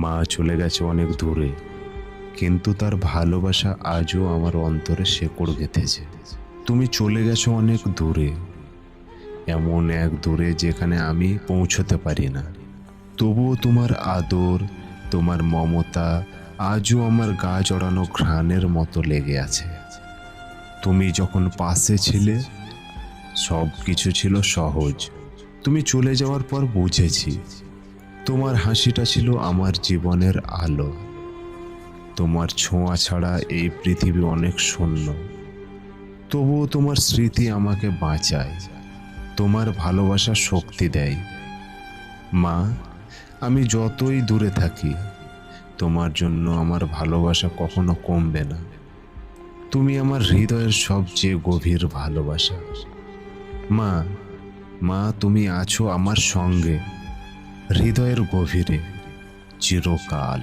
মা চলে গেছে অনেক দূরে, কিন্তু তার ভালোবাসা আজও আমার অন্তরে শেকড় গেঁথেছে। তুমি চলে গেছো অনেক দূরে, এমন এক দূরে যেখানে আমি পৌঁছতে পারি না। তবুও তোমার আদর, তোমার মমতা আজও আমার গা জড়ানো ঘ্রাণের মতো লেগে আছে। তুমি যখন পাশে ছিলে, সব কিছু ছিল সহজ। তুমি চলে যাওয়ার পর বুঝেছি, তোমার হাসিটা ছিল আমার জীবনের আলো। তোমার ছোঁয়া ছাড়া এই পৃথিবী অনেক শূন্য। তবুও তোমার স্মৃতি আমাকে বাঁচায়, তোমার ভালোবাসা শক্তি দেয়। মা, আমি যতই দূরে থাকি, তোমার জন্য আমার ভালোবাসা কখনো কমবে না। তুমি আমার হৃদয়ের সবচেয়ে গভীর ভালোবাসা। মা, মা তুমি আছো আমার সঙ্গে, হৃদয়ের গভীরে, চিরকাল।